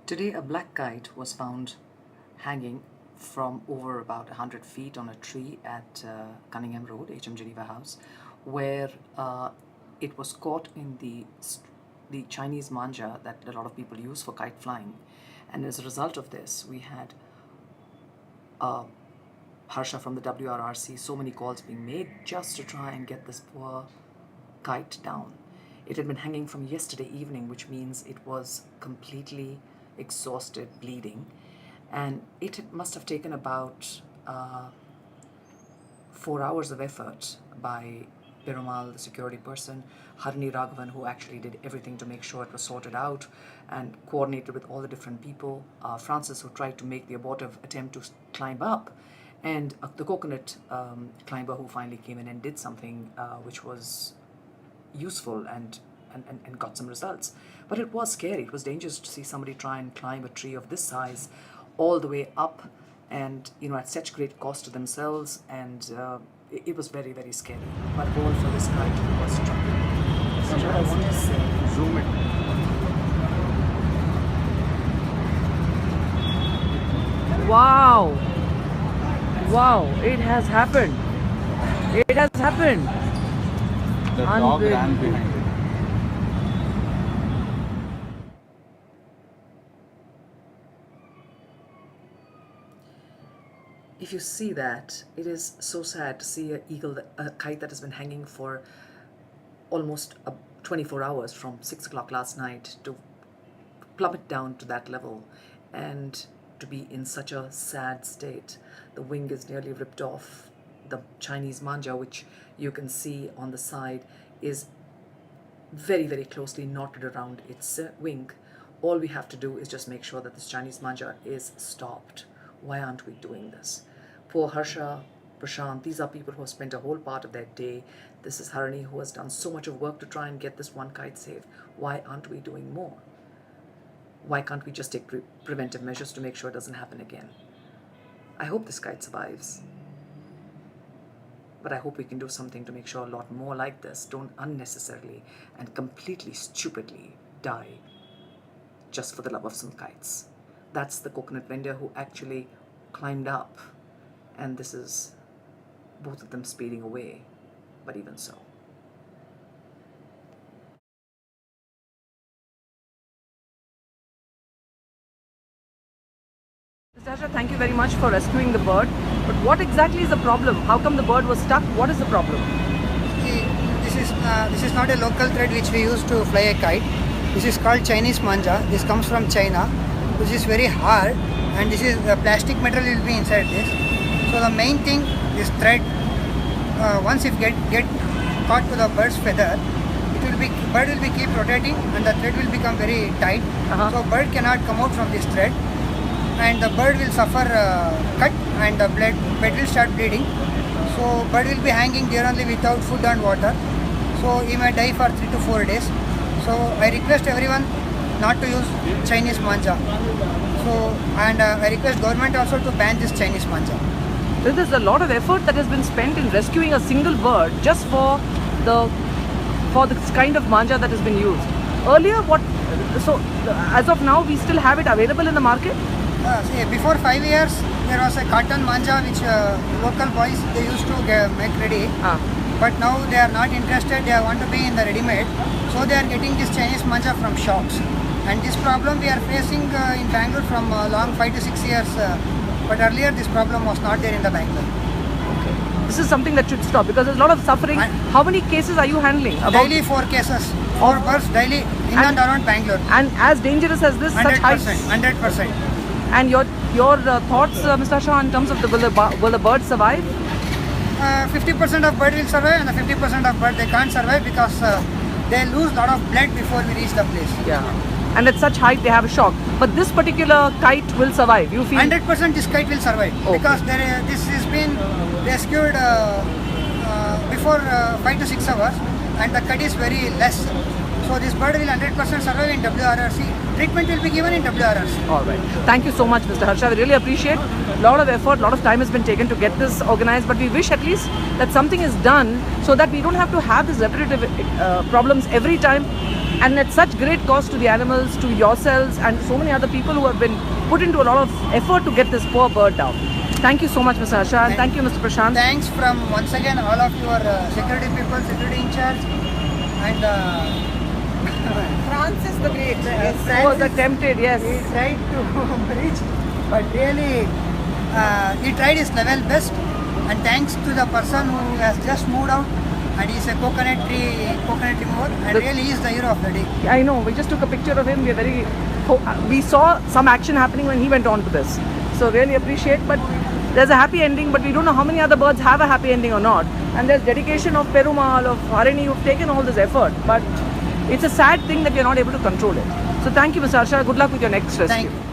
Today, a black kite was found hanging from over about 100 feet on a tree at Cunningham Road, HM Geneva House, where it was caught in the Chinese Manja that a lot of people use for kite flying. And as a result of this, we had Harsha from the WRRC, so many calls being made just to try and get this poor kite down. It had been hanging from yesterday evening, which means it was completely exhausted, bleeding, and it must have taken about 4 hours of effort by Perumal, the security person, Harini Raghavan, who actually did everything to make sure it was sorted out and coordinated with all the different people, Francis, who tried to make the abortive attempt to climb up, and the coconut climber, who finally came in and did something which was useful and got some results. But it was scary. It was dangerous to see somebody try and climb a tree of this size all the way up, and at such great cost to themselves, and it was very, very scary. But all for this kite who was struggling. So what I want to say, zoom it. Wow, it has happened. It has happened. The dog ran behind it. if you see that, it is so sad to see a kite that has been hanging for almost 24 hours from 6 o'clock last night to plummet down to that level and to be in such a sad state. The wing is nearly ripped off. The Chinese Manja, which you can see on the side, is very, very closely knotted around its wing. All we have to do is just make sure that this Chinese Manja is stopped. Why aren't we doing this? Poor Harsha, Prashant, these are people who have spent a whole part of their day. This is Harini, who has done so much of work to try and get this one kite saved. Why aren't we doing more? Why can't we just take preventive measures to make sure it doesn't happen again? I hope this kite survives. But I hope we can do something to make sure a lot more like this don't unnecessarily and completely stupidly die just for the love of some kites. That's the coconut vendor who actually climbed up, and this is both of them speeding away, but even so. Mr. Harsha, thank you very much for rescuing the bird. But what exactly is the problem? How come the bird was stuck? What is the problem? This is not a local thread which we use to fly a kite. This is called Chinese Manja. This comes from China, which is very hard, and this is the plastic material will be inside this. So the main thing, this thread, once it get caught to the bird's feather, bird will be keep rotating, and the thread will become very tight. So bird cannot come out from this thread, and the bird will suffer cut, and the blood will start bleeding. So bird will be hanging there only without food and water. So he may die for 3 to 4 days. So I request everyone not to use Chinese Manja. So I request government also to ban this Chinese Manja. So there's a lot of effort that has been spent in rescuing a single bird just for this kind of manja that has been used. Earlier, as of now, we still have it available in the market? Before 5 years, there was a cotton manja which local boys they used to make ready. But now they are not interested, they want to be in the ready-made. So they are getting this Chinese Manja from shops. And this problem we are facing in Bangalore from long 5 to 6 years. But earlier this problem was not there in the Bangalore. Okay. This is something that should stop because there's a lot of suffering. How many cases are you handling? Daily 4 cases. 4 birds daily in and around Bangalore. And as dangerous as this, 100%, such heights? 100%. And your thoughts, Mr. Shah, in terms of will the bird survive? 50% of bird will survive, and the 50% of bird they can't survive because they lose a lot of blood before we reach the place. Yeah. And at such height they have a shock. But this particular kite will survive, you feel? 100% this kite will survive. Okay. Because this has been rescued before 5 to 6 hours, and the cut is very less. So this bird will 100% survive in WRRC. Treatment will be given in WRRC. All right. Thank you so much, Mr. Harsha. We really appreciate. A lot of effort, a lot of time has been taken to get this organized, but we wish at least that something is done so so that we don't have to have these repetitive problems every time, and at such great cost to the animals, to yourselves, and so many other people who have been put into a lot of effort to get this poor bird down. Thank you so much, Mr. Harsha, and thank you, Mr. Prashant. Thanks from once again all of your security people, security in charge, and Francis the Great. Who was attempted, yes. He tried to reach, but really he tried his level best. And thanks to the person who has just moved out, and he's a coconut remover, and really he is the hero of the day. I know, we just took a picture of him. We saw some action happening when he went on to this. So really appreciate, but there's a happy ending, but we don't know how many other birds have a happy ending or not. And there's dedication of Perumal, of Harini, who've taken all this effort, but it's a sad thing that we're not able to control it. So thank you, Mr. Harsha. Good luck with your next rescue. Thank you.